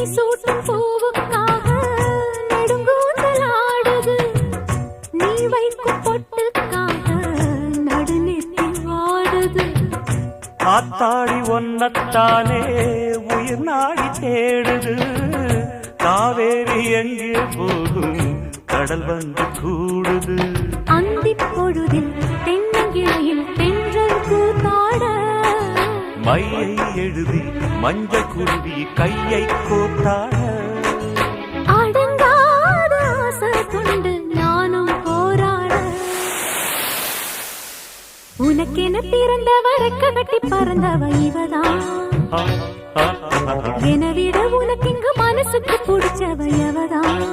சூட்டும் பூவுக்காக நெடுங்கூந்தலாடுது. நீ வைக்கும் பொட்டுக்காக நடுநெத்தி வாடுது. ஆத்தாடி ஒன்னத்தானே உயிர் நாடி தேடுது. காவேரி எங்கே போகும் கடல் வந்து கூடுது. அந்திப் பொழுதில் தென்னங்கிளையில் தென்றல் கூத்தாட மையை எழுதி மஞ்சள் குருவி கையை கோத்தாட. அடங்காத ஆசை கொண்டு நானும் போராட. உனக்கென பிறந்தவ ரெக்க கட்டி பறந்தவ இவதான். என விட உனக்கு இங்கு மனசுக்கு பிடிச்சவ எவதான்.